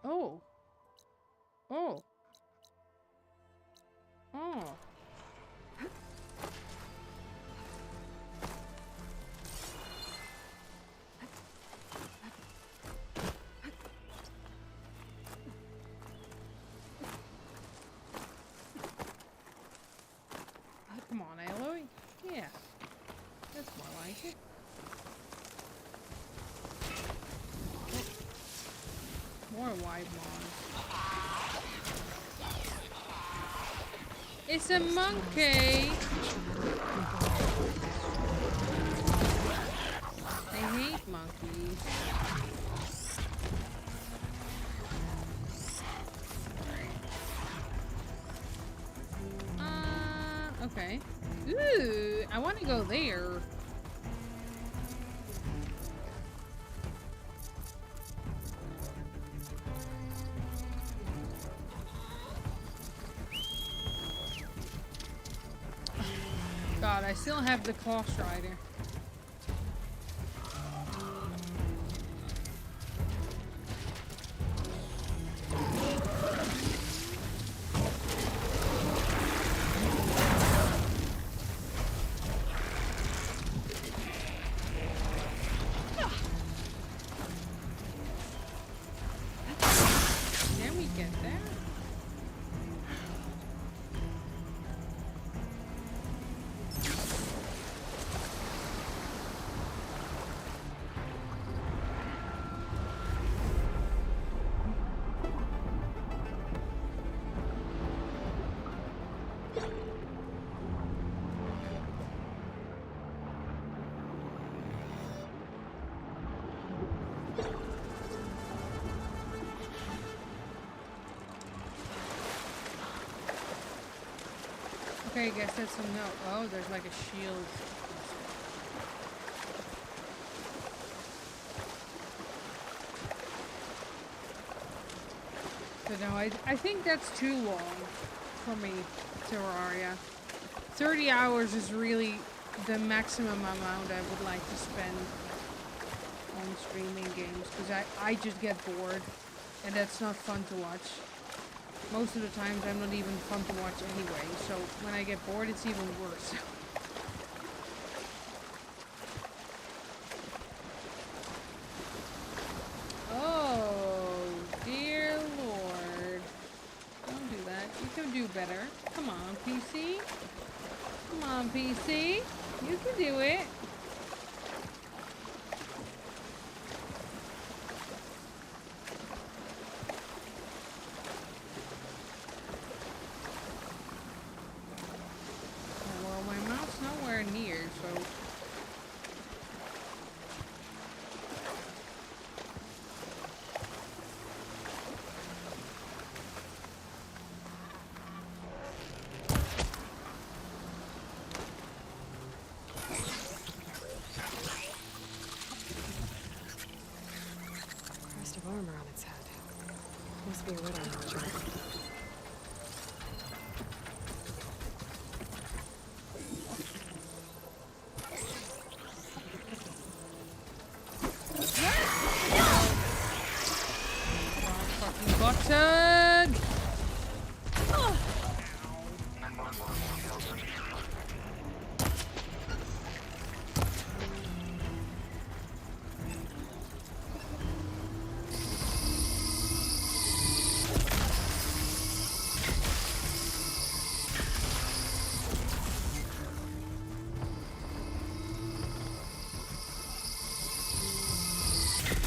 [SPEAKER 1] Oh. Oh. Oh. Come on, Aloy. Yeah. That's more like it. More wide mons. It's a monkey! Ooh, I want to go there. God, I still have the Claw Strider. Can we get there? Okay, I guess that's some no. Oh, there's like a shield. So no, I think that's too long for me, Terraria. 30 hours is really the maximum amount I would like to spend on streaming games, because I just get bored, and that's not fun to watch. Most of the times I'm not even fun to watch anyway, so when I get bored it's even worse. Oh, dear Lord. Don't do that. You can do better. Come on, PC. Come on, PC. You can do it. Well, my mouth's nowhere near, so...
[SPEAKER 3] Crest of armor on its head. Must be a riddle launcher.
[SPEAKER 1] Fucking button!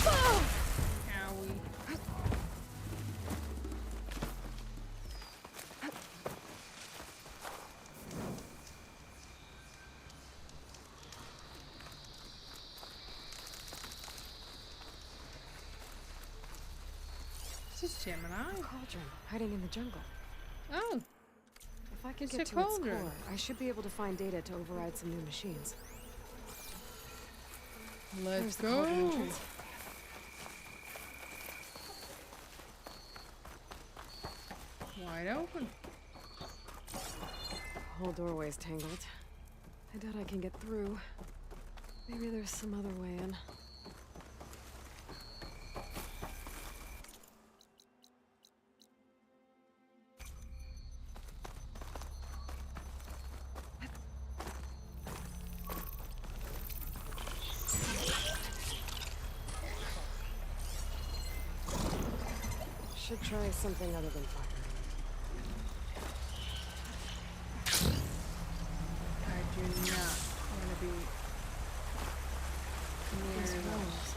[SPEAKER 1] Owie. This is Gemini.
[SPEAKER 3] Cauldron, hiding in the jungle.
[SPEAKER 1] Oh,
[SPEAKER 3] If I can
[SPEAKER 1] It's
[SPEAKER 3] get
[SPEAKER 1] a
[SPEAKER 3] to its
[SPEAKER 1] cauldron.
[SPEAKER 3] core, I should be able to find data to override some new machines.
[SPEAKER 1] let's
[SPEAKER 3] There's the cauldron
[SPEAKER 1] go.
[SPEAKER 3] entrance.
[SPEAKER 1] Wide open.
[SPEAKER 3] Whole doorway's tangled. I doubt I can get through. Maybe there's some other way in. Should try something other than fire.
[SPEAKER 1] I do not want to be
[SPEAKER 3] These
[SPEAKER 1] near those.
[SPEAKER 3] walls.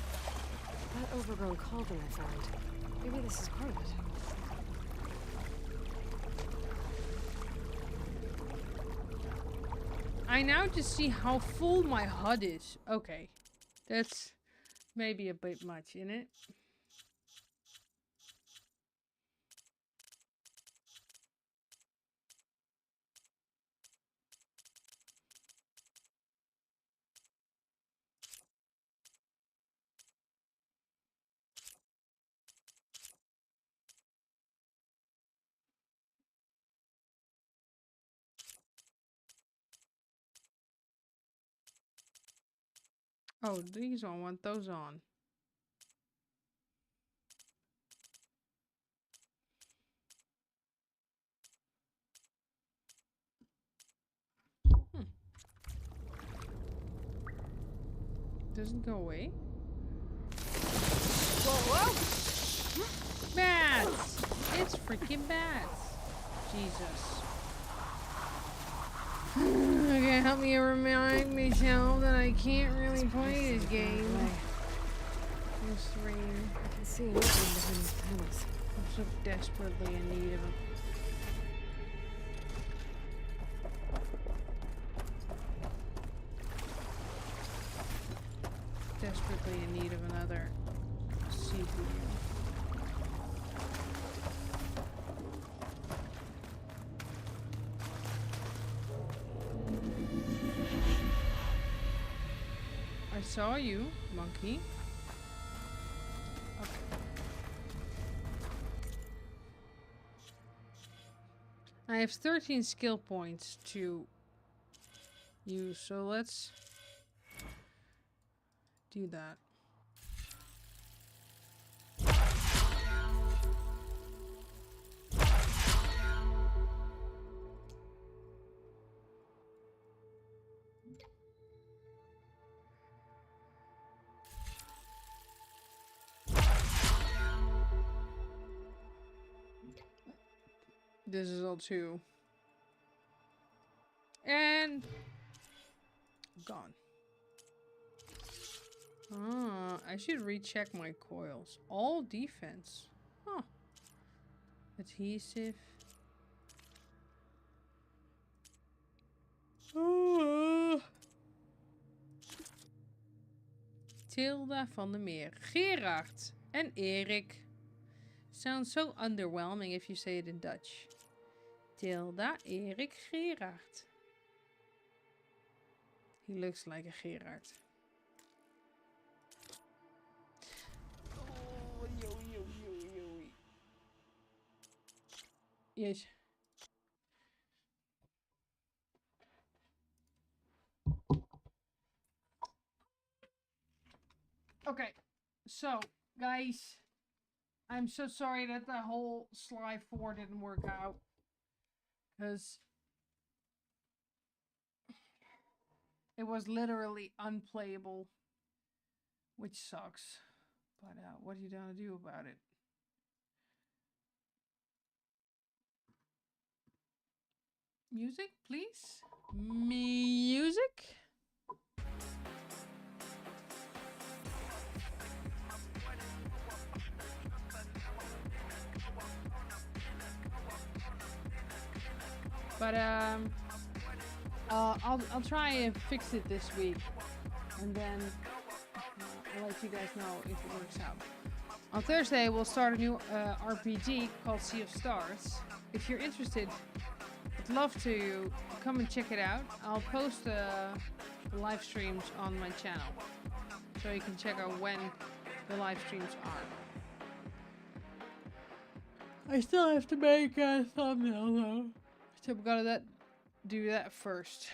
[SPEAKER 3] That overgrown cauldron I found. Maybe this is part of it.
[SPEAKER 1] I now just see how full my HUD is. Okay. That's maybe a bit much, isn't it? Oh, these I want those on. Doesn't go away. Whoa! Bats! It's freaking bats. Jesus. Okay, help me remind myself that I can't really play this game. This rain.
[SPEAKER 3] I can see an opening behind these panels.
[SPEAKER 1] I'm so desperately in need of them. Desperately in need of another CPU. I saw you, monkey. Okay. I have 13 skill points to use, so let's do that. This is all two. And gone. Ah, I should recheck my coils. All defense. Huh. Adhesive. Tilda van der Meer. Gerard and Erik. Sounds so underwhelming if you say it in Dutch. Tilda, Erik, Gerard. He looks like a Gerard. Yes. Okay, so guys, I'm so sorry that the whole Sly 4 didn't work out, because it was literally unplayable, which sucks. But what are you gonna do about it? Music, please. Music. But I'll try and fix it this week, and then I'll let you guys know if it works out. On Thursday we'll start a new RPG called Sea of Stars. If you're interested, I'd love to come and check it out. I'll post the live streams on my channel, so you can check out when the live streams are. I still have to make a thumbnail though. So we gotta do that first.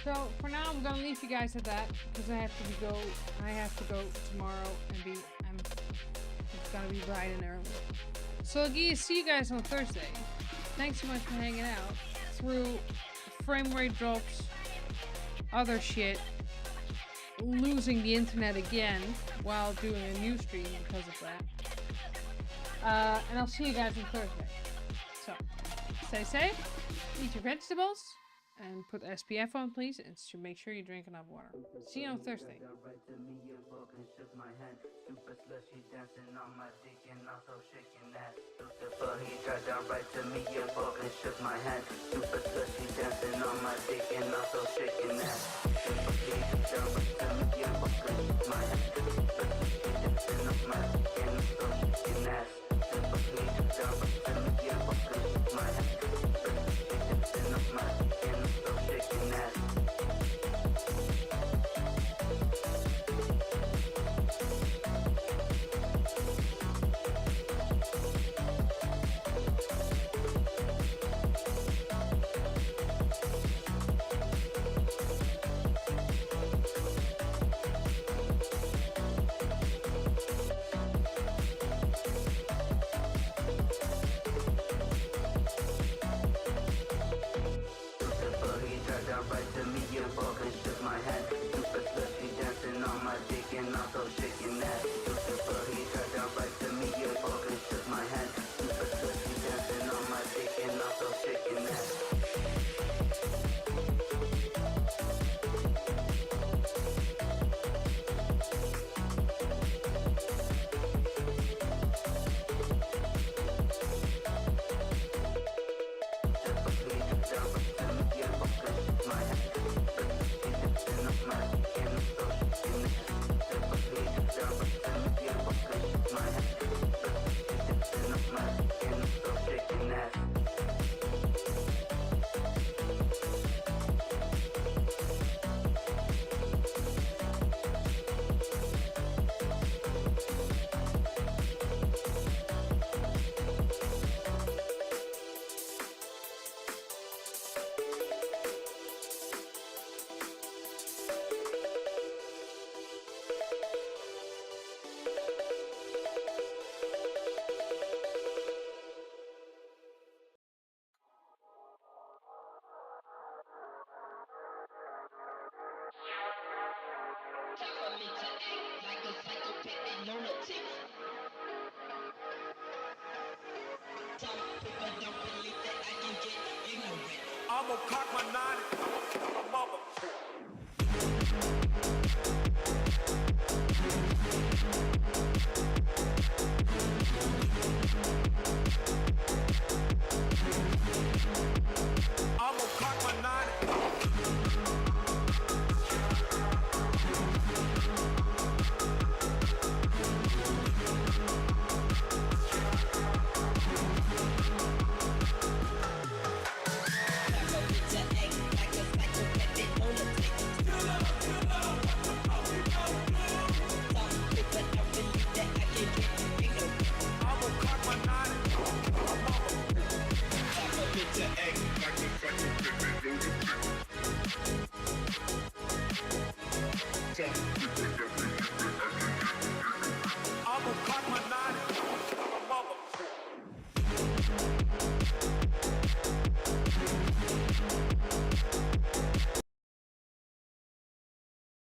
[SPEAKER 1] So for now, I'm gonna leave you guys at that because I have to go tomorrow and it's gonna be bright and early. So I'll see you guys on Thursday. Thanks so much for hanging out through frame rate drops, other shit, losing the internet again while doing a new stream because of that. And I'll see you guys on Thursday. So stay safe, eat your vegetables. And put SPF on, please, and make sure you drink enough water. See you on Thursday.
[SPEAKER 8] I'm gonna cock my nine and I'm a mother.